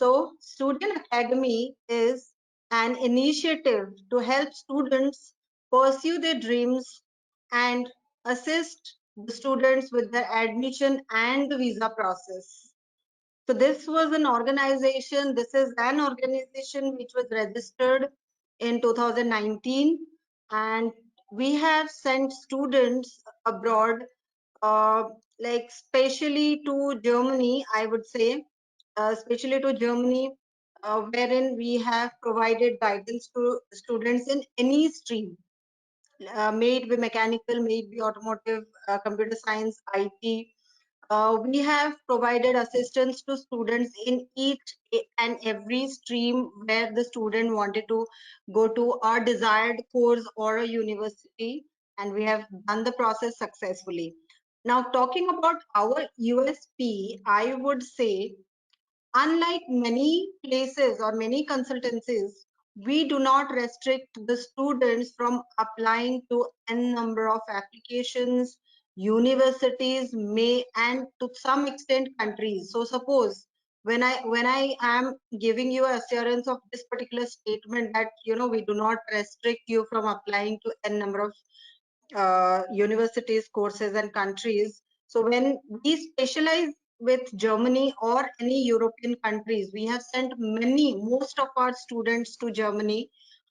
So Student Academy is an initiative to help students pursue their dreams and assist the students with their admission and the visa process. So this is an organization which was registered in 2019, and we have sent students abroad, uh, like especially to Germany, I would say, especially to Germany, wherein we have provided guidance to students in any stream, may it be mechanical, may it be automotive, computer science, IT. We have provided assistance to students in each and every stream where the student wanted to go to a desired course or a university, and we have done the process successfully. Now, talking about our USP, I would say, unlike many places or many consultancies, we do not restrict the students from applying to n number of applications, universities, may, and to some extent countries. So suppose when I am giving you assurance of this particular statement that we do not restrict you from applying to n number of universities, courses, and countries. So when we specialize with Germany or any European countries, we have sent most of our students to Germany.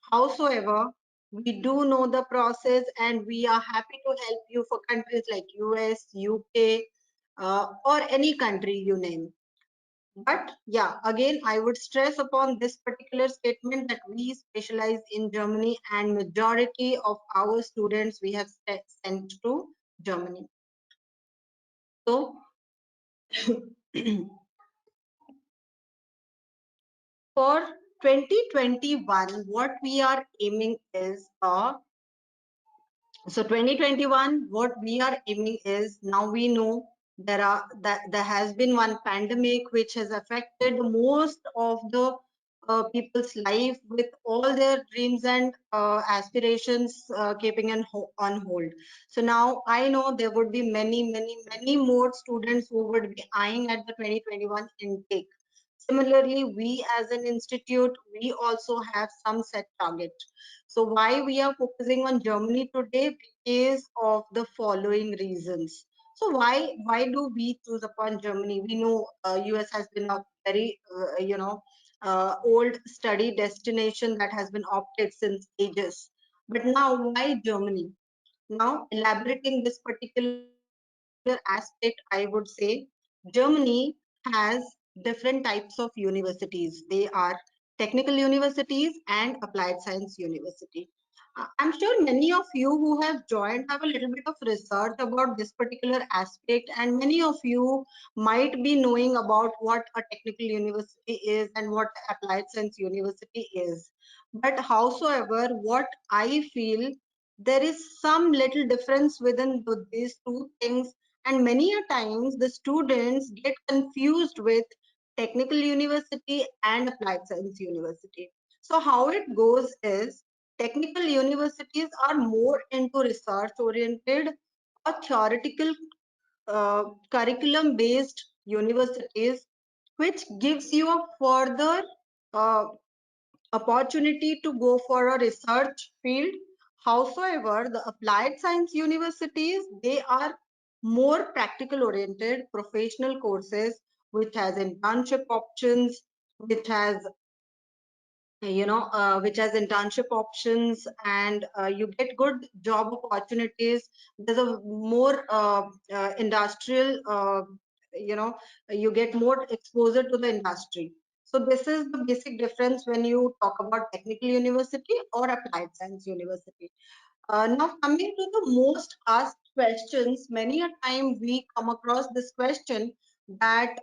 Howsoever, we do know the process and we are happy to help you for countries like US, UK, or any country you name. But yeah, again, I would stress upon this particular statement that we specialize in Germany and majority of our students we have sent to Germany. So for 2021, what we are aiming is so 2021, what we are aiming is, now we know there has been one pandemic which has affected most of the people's life, with all their dreams and aspirations keeping on hold. So now I know there would be many more students who would be eyeing at the 2021 intake. Similarly, we as an institute, we also have some set target. So why we are focusing on Germany today? Because of the following reasons. So why do we choose upon Germany? We know US has been a very old study destination that has been opted since ages. But now why Germany? Now elaborating this particular aspect, I would say Germany has different types of universities. They are technical universities and applied science university. I'm sure many of you who have joined have a little bit of research about this particular aspect, and many of you might be knowing about what a technical university is and what applied science university is. But howsoever, what I feel, there is some little difference within these two things, and many a times the students get confused with technical university and applied science university. So how it goes is, technical universities are more into research oriented or theoretical curriculum based universities, which gives you a further uh, opportunity to go for a research field. Howsoever, the applied science universities, they are more practical oriented professional courses, which has internship options, which has which has internship options, and you get good job opportunities. There's a more industrial, you know you get more exposure to the industry. So this is the basic difference when you talk about technical university or applied science university. Now coming to the most asked questions, many a time we come across this question that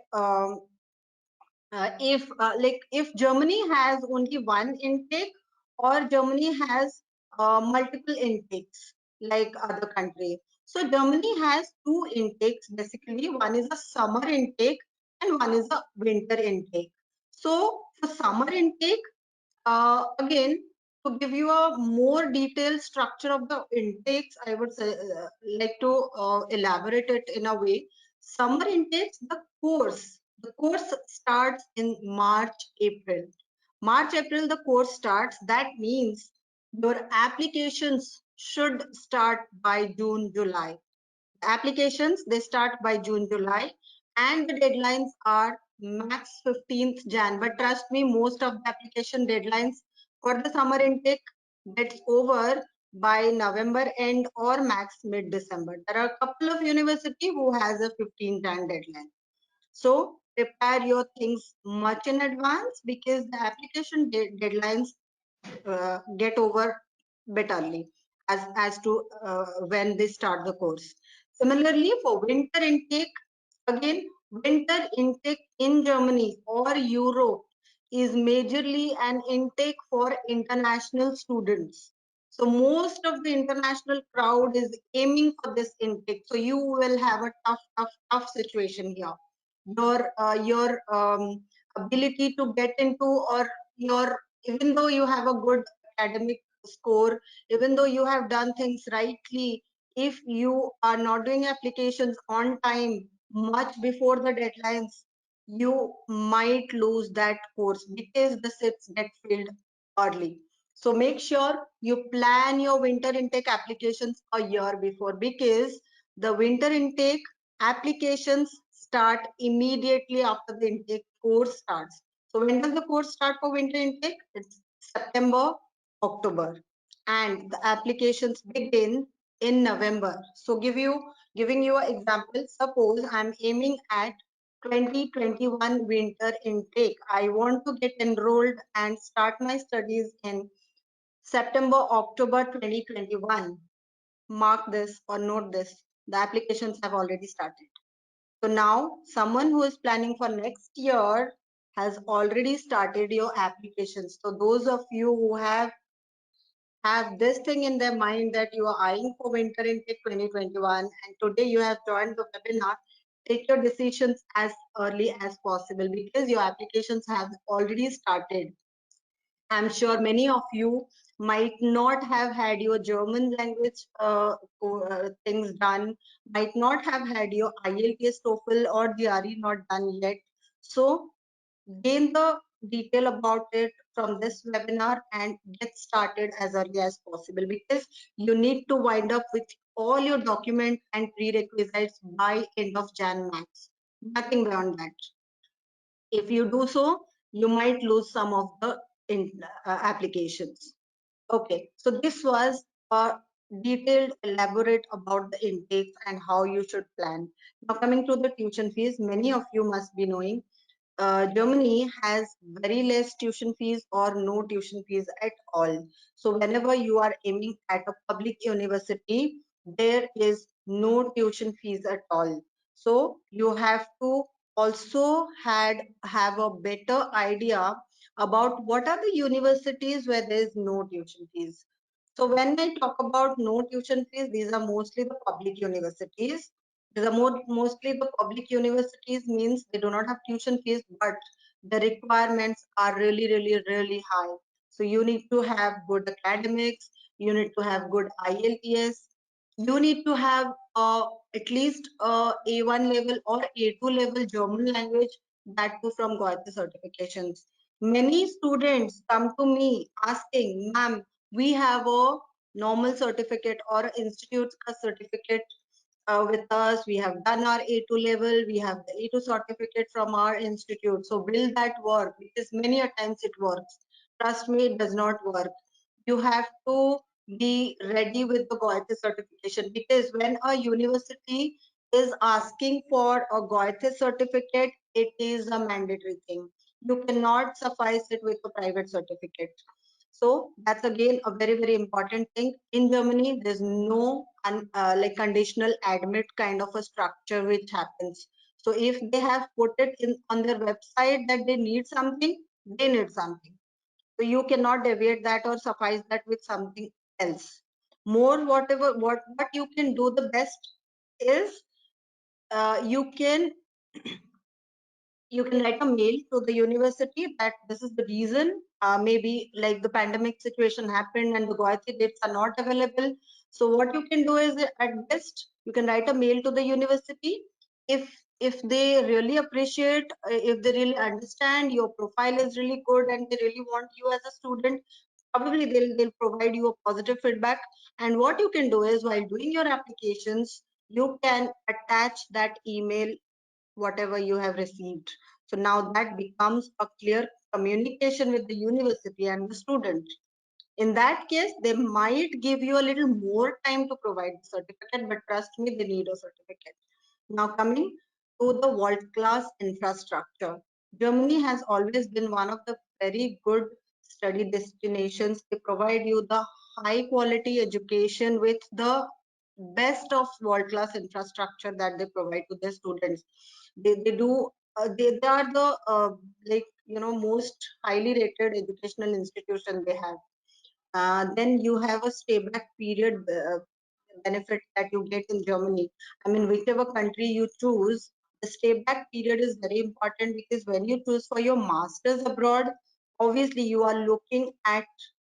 if Germany has only one intake, or Germany has multiple intakes like other countries. So Germany has two intakes basically. One is a summer intake and one is a winter intake. So for summer intake, again, to give you a more detailed structure of the intakes, I would say, like to elaborate it in a way. Summer intakes, the course The course starts in March, April. March, April, the course starts. That means your applications should start by June, July. Applications, they start by June, July, and the deadlines are max 15th Jan. But trust me, most of the application deadlines for the summer intake gets over by November end or max mid-December. There are a couple of university who has a 15th Jan deadline. So prepare your things much in advance because the application deadlines get over bit early as to when they start the course. Similarly, for winter intake, again, winter intake in Germany or Europe is majorly an intake for international students. So most of the international crowd is aiming for this intake. So you will have a tough situation here. Your ability to get into, or your, even though you have a good academic score, even though you have done things rightly, if you are not doing applications on time much before the deadlines, you might lose that course because the seats get filled early. So make sure you plan your winter intake applications a year before, because the winter intake applications start immediately after the intake course starts. So when does the course start for winter intake? It's September, October, and the applications begin in November. So giving you an example, suppose I'm aiming at 2021 winter intake. I want to get enrolled and start my studies in September, October 2021. Mark this or note this. The applications have already started. So now someone who is planning for next year has already started your applications. So those of you who have this thing in their mind that you are eyeing for winter intake 2021 and today you have joined the webinar, take your decisions as early as possible because your applications have already started. I'm sure many of you might not have had your German language things done, might not have had your IELTS, TOEFL or GRE not done yet. So gain the detail about it from this webinar and get started as early as possible, because you need to wind up with all your document and prerequisites by end of Jan max. Nothing beyond that. If you do so, you might lose some of the applications. Okay, so this was a detailed elaborate about the intake and how you should plan. Now coming to the tuition fees, many of you must be knowing Germany has very less tuition fees or no tuition fees at all. So whenever you are aiming at a public university, there is no tuition fees at all. So you have to also have a better idea about what are the universities where there is no tuition fees. So when I talk about no tuition fees, these are mostly the public universities. These are mostly the public universities, means they do not have tuition fees, but the requirements are really high. So you need to have good academics, you need to have good IELTS, you need to have at least A1 level or A2 level German language, that too from Goethe certifications. Many students come to me asking, ma'am, we have a normal certificate or institute certificate with us. We have done our A2 level. We have the A2 certificate from our institute. So will that work? Because many a times it works. Trust me, it does not work. You have to be ready with the Goethe certification, because when a university is asking for a Goethe certificate, it is a mandatory thing. You cannot suffice it with a private certificate. So that's again a very important thing. In Germany, there's no like conditional admit kind of a structure which happens. So if they have put it in on their website that they need something, they need something. So you cannot deviate that or suffice that with something else. More whatever what you can do the best is you can write a mail to the university that this is the reason. Maybe like the pandemic situation happened and the Goethe dates are not available. So what you can do is at best you can write a mail to the university if they really appreciate, if they really understand your profile is really good and they really want you as a student, probably they'll provide you a positive feedback. And what you can do is, while doing your applications, you can attach that email whatever you have received. So now that becomes a clear communication with the university and the student. In that case, they might give you a little more time to provide the certificate, but trust me, they need a certificate. Now, coming to the world class infrastructure, Germany has always been one of the very good study destinations. They provide you the high quality education with the best of world class infrastructure that they provide to their students. They do. They are the like most highly rated educational institution they have. Then you have a stay back period benefit that you get in Germany. I mean, whichever country you choose, the stay back period is very important, because when you choose for your masters abroad, obviously you are looking at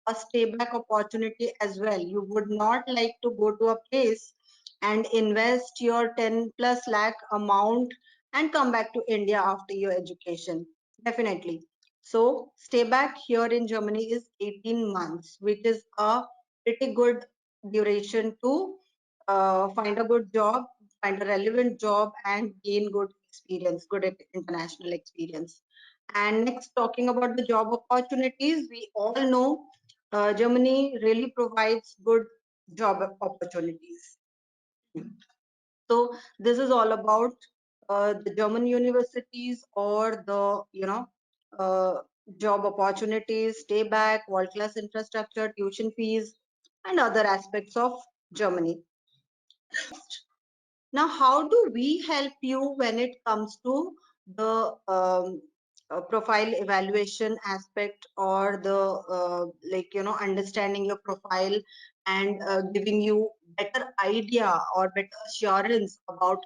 a stay back opportunity as well. You would not like to go to a place and invest your 10 plus lakh amount and come back to India after your education. Definitely. So stay back here in Germany is 18 months, which is a pretty good duration to find a good job, find a relevant job, and gain good experience, good international experience. And next, talking about the job opportunities, we all know Germany really provides good job opportunities. So this is all about the German universities, or the uh, job opportunities, stay back, world class infrastructure, tuition fees, and other aspects of Germany. Now, how do we help you when it comes to the profile evaluation aspect, or the understanding your profile and giving you better idea or better assurance about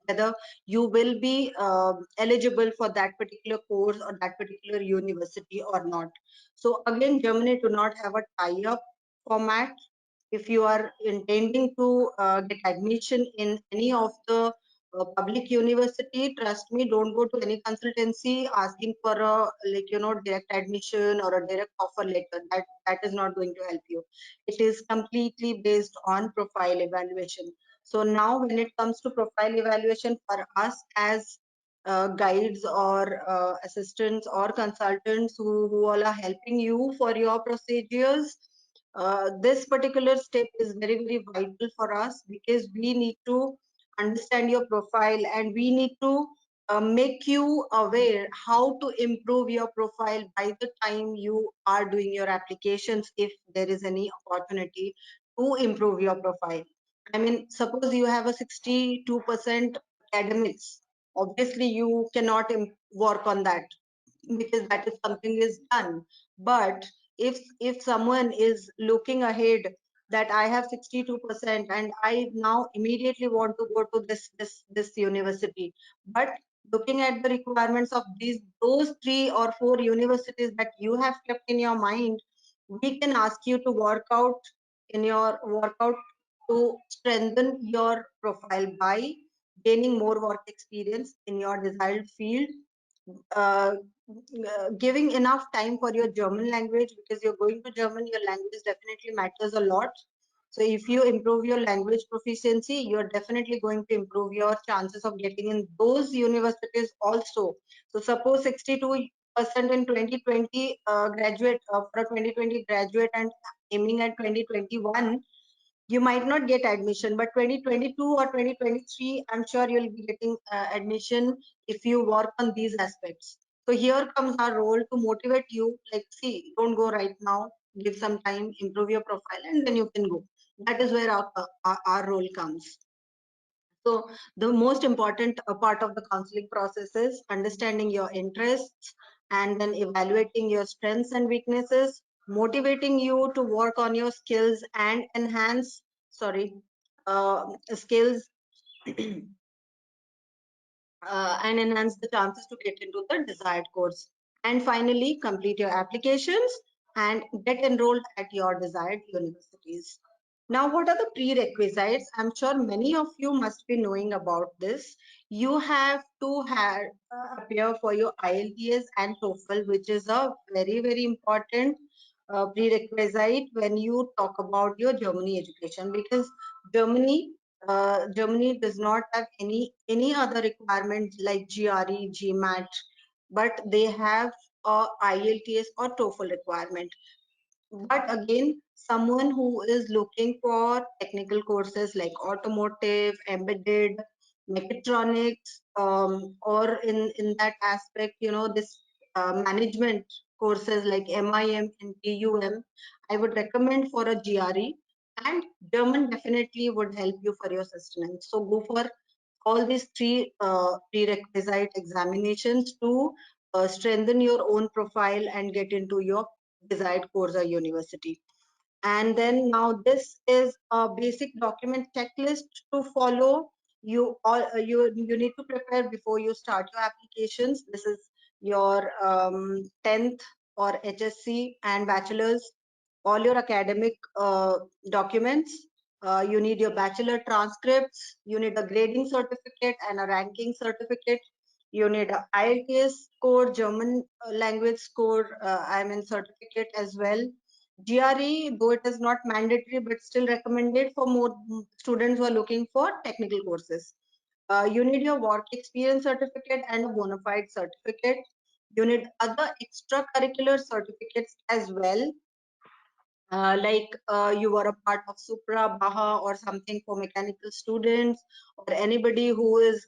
whether you will be eligible for that particular course or that particular university or not. So again, Germany do not have a tie-up format. If you are intending to get admission in any of the public university, trust me, don't go to any consultancy asking for a direct admission or a direct offer letter. That is not going to help you. It is completely based on profile evaluation. So now when it comes to profile evaluation, for us as guides or assistants or consultants who all are helping you for your procedures, this particular step is very, very vital for us, because we need to understand your profile, and we need to make you aware how to improve your profile by the time you are doing your applications, if there is any opportunity to improve your profile. I mean, suppose you have a 62% academics, obviously you cannot work on that, because that is something is done. But if someone is looking ahead, that I have 62% and I now immediately want to go to this university, but looking at the requirements of those 3 or 4 universities that you have kept in your mind, we can ask you to work out to strengthen your profile by gaining more work experience in your desired field, uh, giving enough time for your German language, because you're going to Germany, your language definitely matters a lot. So if you improve your language proficiency, you're definitely going to improve your chances of getting in those universities also. So suppose 62% in 2020 graduate, for a 2020 graduate, and aiming at 2021, you might not get admission, but 2022 or 2023, I'm sure you'll be getting admission if you work on these aspects. So here comes our role to motivate you, like, see, don't go right now, give some time, improve your profile, and then you can go. That is where our role comes. So the most important part of the counseling process is understanding your interests, and then evaluating your strengths and weaknesses, motivating you to work on your skills and enhance, skills, and enhance the chances to get into the desired course. And finally, complete your applications and get enrolled at your desired universities. Now, what are the prerequisites? I'm sure many of you must be knowing about this. You have to have appear for your IELTS and TOEFL, which is a very, very important prerequisite when you talk about your Germany education, because Germany Germany does not have any other requirements like GRE, GMAT, but they have a IELTS or TOEFL requirement. But again, someone who is looking for technical courses like automotive, embedded, mechatronics, or in that aspect, this management courses like MIM and TUM, I would recommend for a GRE, and German definitely would help you for your sustenance. So go for all these three prerequisite examinations to strengthen your own profile and get into your desired course or university. And then now this is a basic document checklist to follow. You need to prepare before you start your applications. This is your 10th or HSC and bachelor's, all your academic documents. You need your bachelor transcripts. You need a grading certificate and a ranking certificate. You need a IELTS score, German language score, I mean certificate as well. GRE, though it is not mandatory, but still recommended for more students who are looking for technical courses. You need your work experience certificate and a bona fide certificate. You need other extracurricular certificates as well, like you were a part of Supra, Baha, or something for mechanical students, or anybody who is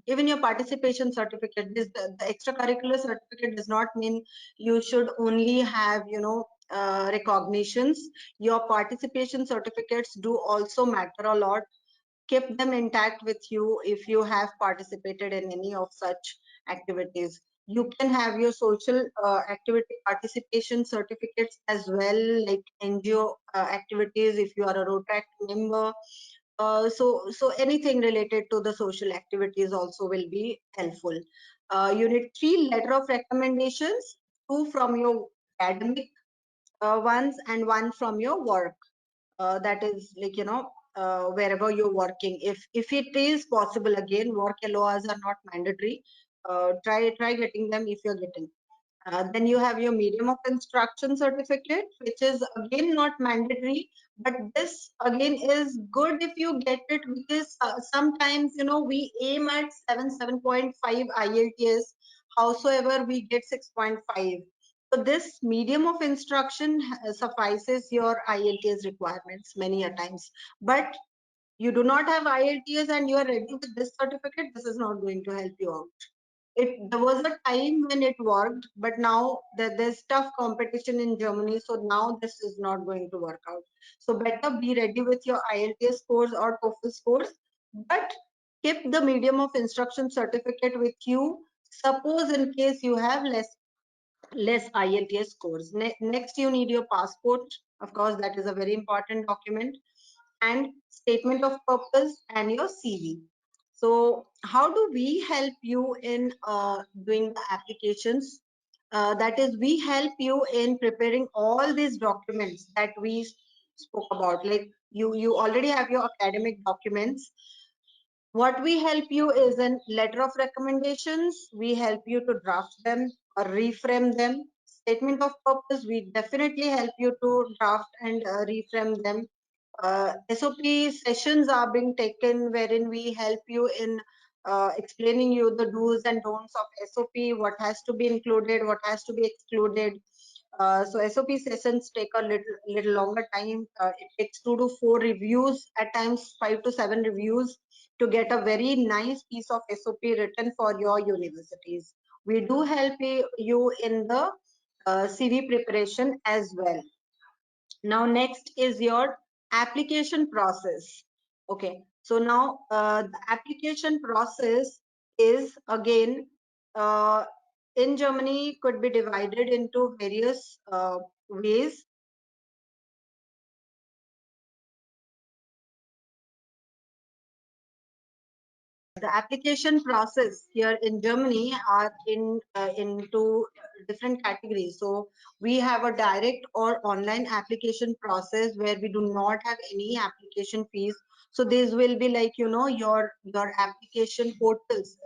even your participation certificate. The extracurricular certificate does not mean you should only have, recognitions. Your participation certificates do also matter a lot. Keep them intact with you if you have participated in any of such activities. You can have your social activity participation certificates as well, like NGO activities if you are a Rotaract member. So anything related to the social activities also will be helpful. You need 3 letter of recommendations, 2 from your academic ones and 1 from your work, that is like, wherever you're working. If it is possible, again, work LORs are not mandatory. Try getting them if you're getting. Then you have your medium of instruction certificate, which is again not mandatory, but this again is good if you get it, because sometimes, we aim at 7.5 IELTS, howsoever we get 6.5. So this medium of instruction suffices your IELTS requirements many a times. But you do not have IELTS and you are ready with this certificate, this is not going to help you out. There was a time when it worked, but now there's tough competition in Germany, so now this is not going to work out. So better be ready with your IELTS scores or TOEFL scores, but keep the medium of instruction certificate with you. Suppose in case you have less IELTS scores. Next, you need your passport. Of course, that is a very important document, and statement of purpose and your CV. So how do we help you in doing the applications? That is, we help you in preparing all these documents that we spoke about. Like you already have your academic documents. What we help you is a letter of recommendations. We help you to draft them or reframe them. Statement of purpose, we definitely help you to draft and reframe them. SOP sessions are being taken wherein we help you in explaining you the do's and don'ts of SOP, what has to be included, what has to be excluded. So SOP sessions take a little longer time. It takes 2 to 4 reviews, at times 5 to 7 reviews, to get a very nice piece of SOP written for your universities. We do help you in the CV preparation as well. Now next is your application process. Okay, so now the application process is again, uh, in Germany, could be divided into various ways. The application process here in Germany are into different categories. So we have a direct or online application process where we do not have any application fees. So these will be like, your application portals.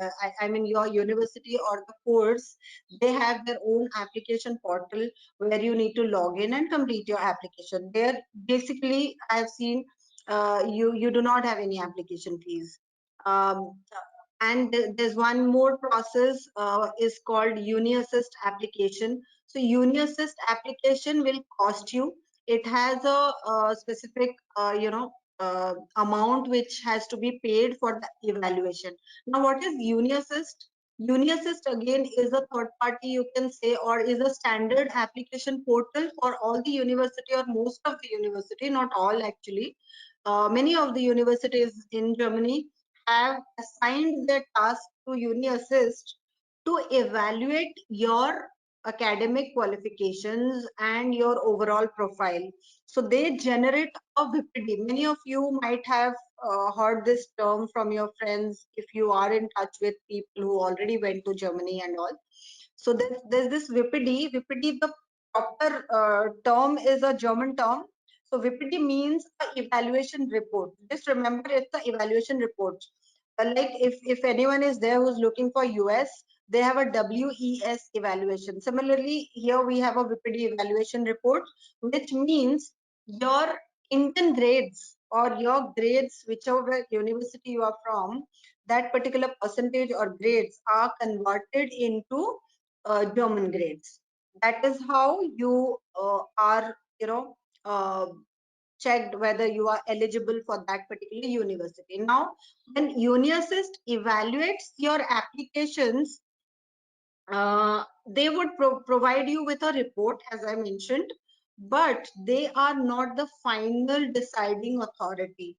I mean, your university or the course, they have their own application portal where you need to log in and complete your application. There, basically, I've seen you do not have any application fees. Um, and there's one more process is called UniAssist application. So UniAssist application will cost you. It has a specific, amount which has to be paid for the evaluation. Now, what is UniAssist? UniAssist again is a third party, you can say, or is a standard application portal for all the university or most of the university, not all actually. Many of the universities in Germany have assigned their task to UniAssist to evaluate your academic qualifications and your overall profile. So they generate a VPD. Many of you might have heard this term from your friends if you are in touch with people who already went to Germany and all. So there's this VPD. VPD, the proper term is a German term. So VPD means a evaluation report. Just remember, it's the evaluation report. Like if anyone is there who's looking for US, they have a WES evaluation. Similarly, here we have a VPD evaluation report, which means your Indian grades or your grades, whichever university you are from, that particular percentage or grades are converted into German grades. That is how you are, uh, checked whether you are eligible for that particular university. Now, when UniAssist evaluates your applications, they would provide you with a report, as I mentioned, but they are not the final deciding authority.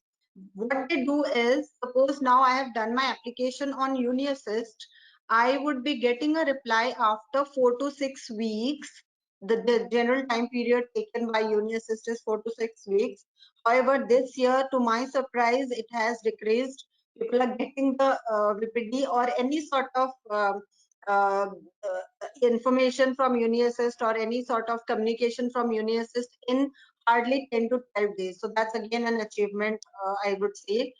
What they do is, suppose now I have done my application on UniAssist, I would be getting a reply after 4 to 6 weeks. The general time period taken by UniAssist is 4 to 6 weeks. However, this year, to my surprise, it has decreased. People are getting the VPD or any sort of uh, information from UniAssist or any sort of communication from UniAssist in hardly 10 to 12 days. So that's again an achievement, I would say,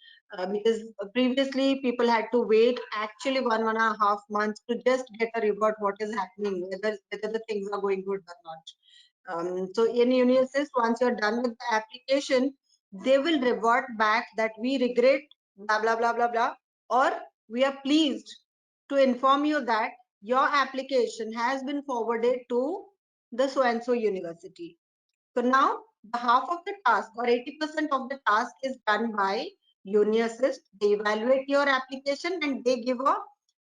because previously people had to wait actually 1.5 months to just get a report what is happening, whether the things are going good or not. So in UniAssist, once you're done with the application, they will revert back that we regret blah blah blah blah blah, or we are pleased to inform you that your application has been forwarded to the so and so university. So now the half of the task or 80% of the task is done by UniAssist. They evaluate your application and they give a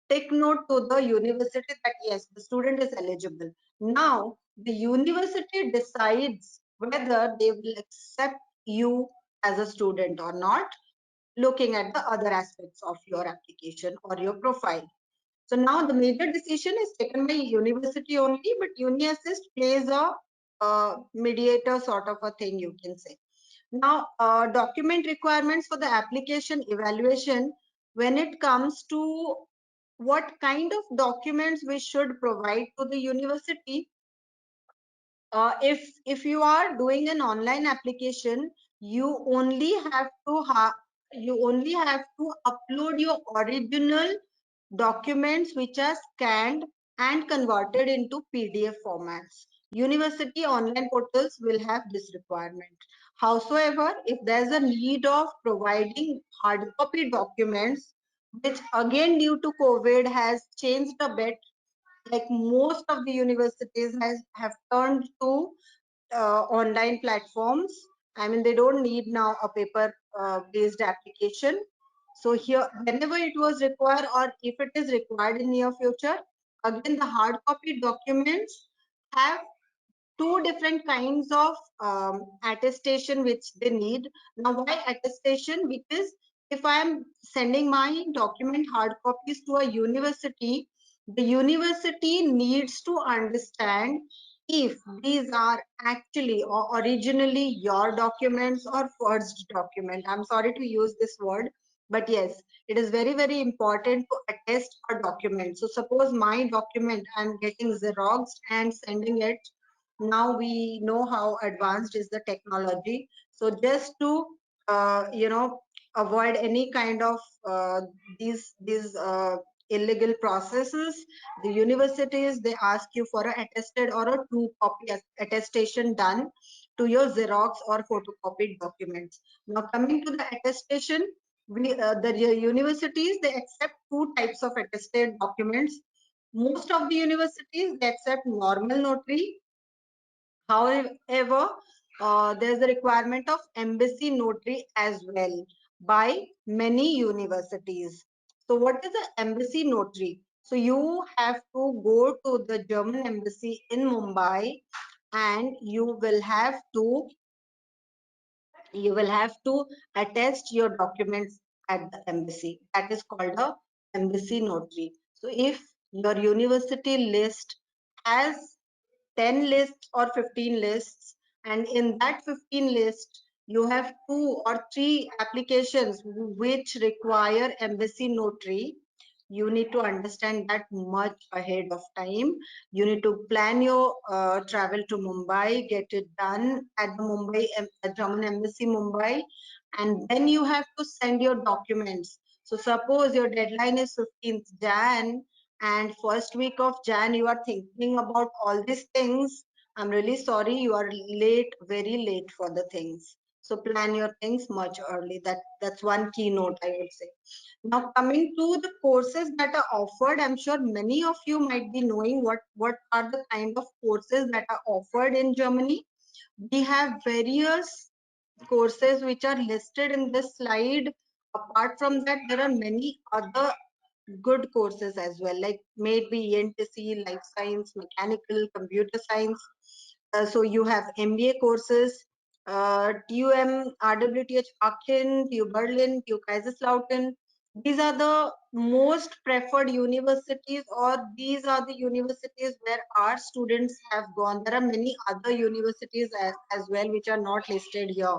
take note to the university that yes, the student is eligible. Now, the university decides whether they will accept you as a student or not, looking at the other aspects of your application or your profile. So now the major decision is taken by university only, but UniAssist plays a mediator sort of a thing, you can say. Now, document requirements for the application evaluation, when it comes to what kind of documents we should provide to the university. If you are doing an online application, you only have to upload your original documents which are scanned and converted into PDF formats. University online portals will have this requirement. However, if there's a need of providing hard copy documents, which again due to COVID has changed a bit, like most of the universities have turned to online platforms. I mean, they don't need now a paper based application. So here, whenever it was required or if it is required in near future, again, the hard copy documents have two different kinds of attestation which they need. Now, why attestation? Because if I am sending my document hard copies to a university, the university needs to understand if these are actually or originally your documents or forged document. I'm sorry to use this word, But yes, it is very, very important to attest a document. So suppose my document I'm getting Xeroxed and sending it. Now we know how advanced is the technology. So just to avoid any kind of these illegal processes, the universities, they ask you for a attested or a true copy attestation done to your Xerox or photocopied documents. Now coming to the attestation, the universities, they accept two types of attested documents. Most of the universities, they accept normal notary. However, there's a requirement of embassy notary as well by many universities. So what is the embassy notary? So you have to go to the German embassy in Mumbai, and you will have to attest your documents at the embassy. That is called a embassy notary. So if your university list has 10 lists or 15 lists, and in that 15 list you have two or three applications which require embassy notary, you need to understand that much ahead of time. You need to plan your travel to Mumbai, get it done at the German embassy Mumbai, and then you have to send your documents. So suppose your deadline is 15th Jan, and first week of Jan you are thinking about all these things. I'm really sorry, you are late, very late for the things. So plan your things much early. That's one keynote I would say. Now coming to the courses that are offered, I'm sure many of you might be knowing what are the kind of courses that are offered in Germany. We have various courses which are listed in this slide. Apart from that, there are many other good courses as well, like maybe ENTC, life science, mechanical, computer science. So you have MBA courses, TUM, RWTH Aachen, TU Berlin, TU Kaiserslautern. These are the most preferred universities, or these are the universities where our students have gone. There are many other universities as well which are not listed here.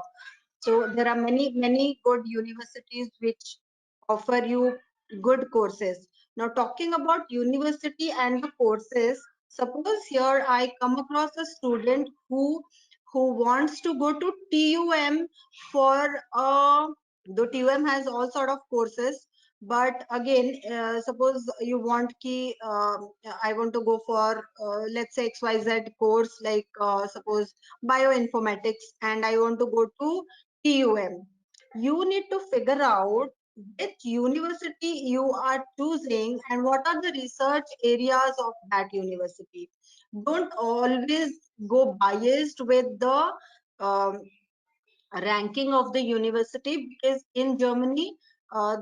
So there are many good universities which offer you good courses. Now talking about university and the courses, suppose here I come across a student who wants to go to TUM for the TUM has all sort of courses, but again, suppose you want I want to go for let's say XYZ course, like suppose bioinformatics, and I want to go to TUM. You need to figure out which university you are choosing and what are the research areas of that university. Don't always go biased with the um, ranking of the university, because in Germany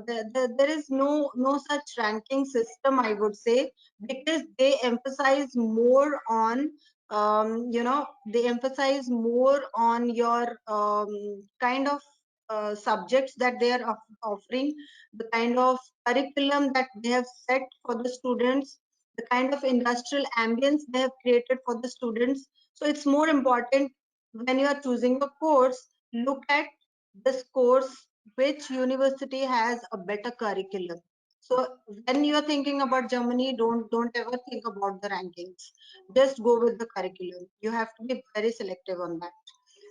there is no such ranking system, I would say, because they emphasize more on they emphasize more on your kind of subjects that they are offering, the kind of curriculum that they have set for the students, the kind of industrial ambience they have created for the students. So it's more important when you are choosing a course, look at this course, which university has a better curriculum. So when you are thinking about Germany, don't ever think about the rankings. Just go with the curriculum. You have to be very selective on that.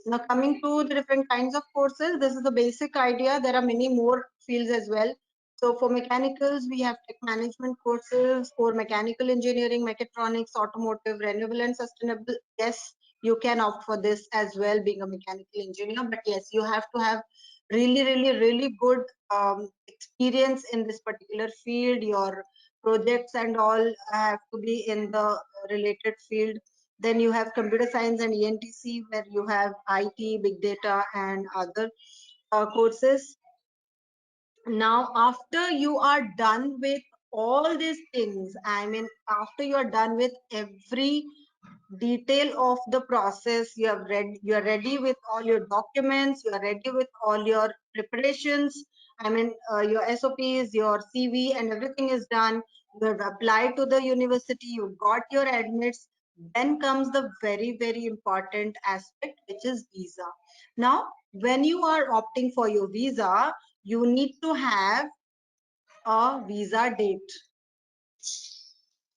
Now coming to the different kinds of courses, this is the basic idea. There are many more fields as well. So for mechanicals, we have tech management courses. For mechanical engineering, mechatronics, automotive, renewable and sustainable, yes, you can opt for this as well, being a mechanical engineer. But yes, you have to have really good experience in this particular field. Your projects and all have to be in the related field. Then you have computer science and ENTC, where you have IT, big data, and other courses. Now after you are done with all these things, I mean after you are done with every detail of the process, you are ready with all your documents, you are ready with all your preparations, I mean your SOPs, your CV, and everything is done. You have applied to the university, you got your admits. Then comes the very important aspect, which is visa. Now when you are opting for your visa, you need to have a visa date.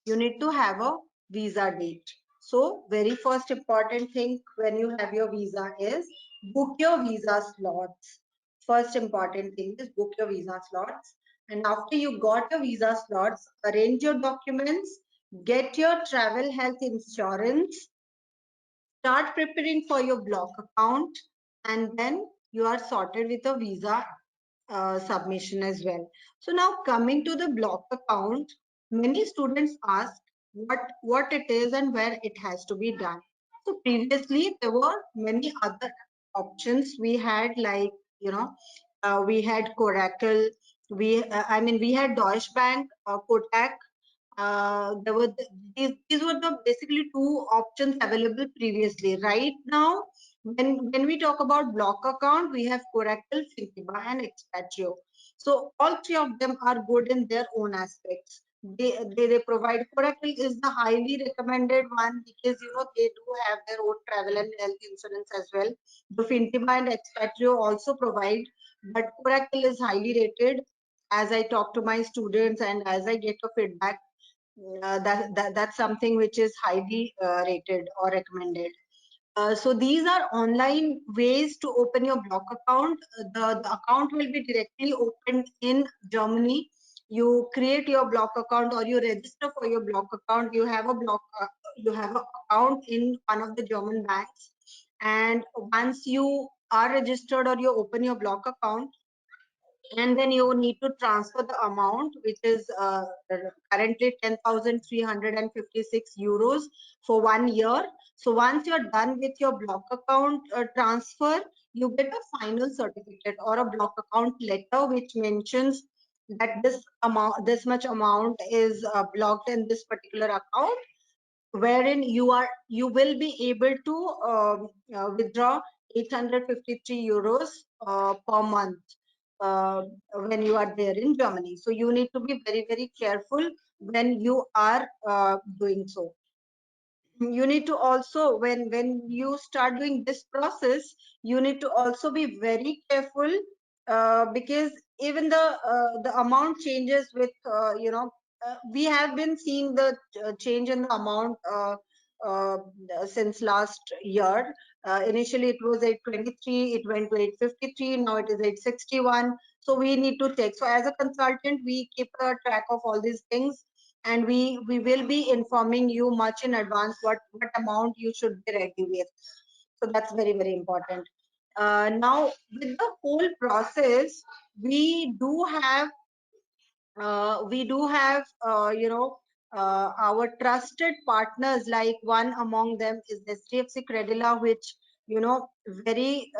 You need to have a visa date. So very first important thing when you have your visa is book your visa slots. First important thing is book your visa slots. And after you got your visa slots, arrange your documents, get your travel health insurance, start preparing for your block account, and then you are sorted with a visa submission as well. So now coming to the block account, many students ask what it is and where it has to be done. So previously there were many other options we had, like we had Coracle, we had Deutsche Bank, Kotak. There were these were the basically two options available previously. Right now, when we talk about block account, we have Coracle, Fintiba, and Expatrio. So all three of them are good in their own aspects. They provide. Coracle is the highly recommended one because they do have their own travel and health insurance as well. The Fintiba and Expatrio also provide, but Coracle is highly rated. As I talk to my students and as I get a feedback, that's something which is highly rated or recommended. So these are online ways to open your block account. The account will be directly opened in Germany. You create your block account or you register for your block account. You have an account in one of the German banks. And once you are registered or you open your block account, and then you need to transfer the amount, which is currently 10,356 euros for 1 year. So once you're done with your block account transfer, you get a final certificate or a block account letter which mentions that this much amount is blocked in this particular account, wherein you will be able to withdraw 853 euros per month when you are there in Germany. So you need to be very, very careful when you are doing so. You need to also, when you start doing this process, you need to also be very careful because even the amount changes with we have been seeing the change in the amount uh, since last year. Initially it was 823, it went to 853, now it is 861. So we need to take, so as a consultant we keep a track of all these things, and we will be informing you much in advance what amount you should be ready with. So that's very, very important. Now with the whole process, we do have our trusted partners, like one among them is HDFC Credila, which very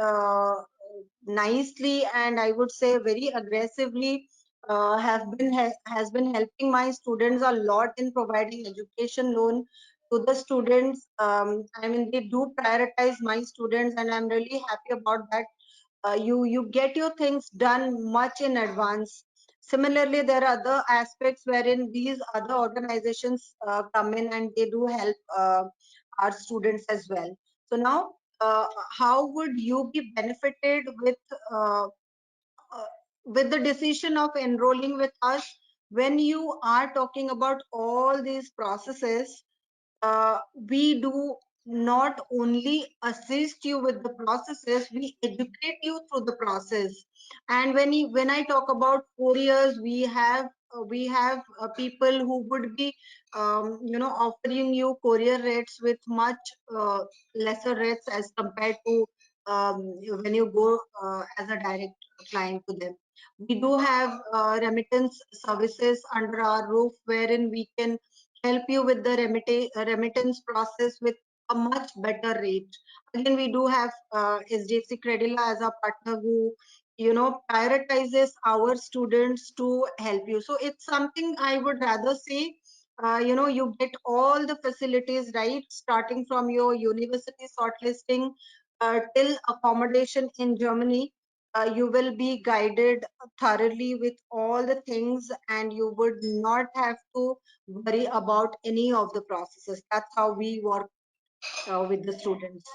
nicely, and I would say very aggressively has been helping my students a lot in providing education loan to the students. I mean, they do prioritize my students, and I'm really happy about that. You get your things done much in advance. Similarly, there are other aspects wherein these other organizations come in and they do help our students as well. So now, how would you be benefited uh, with the decision of enrolling with us? When you are talking about all these processes, we do not only assist you with the processes, we educate you through the process. And when I talk about 4 years, we have people who would be offering you courier rates with much lesser rates as compared to when you go as a direct client to them. We do have remittance services under our roof, wherein we can help you with the remittance process with a much better rate. Again, we do have HDFC Credila as a partner who prioritizes our students to help you. So it's something I would rather say, you get all the facilities, right, starting from your university shortlisting till accommodation in Germany. You will be guided thoroughly with all the things, and you would not have to worry about any of the processes. That's how we work with the students.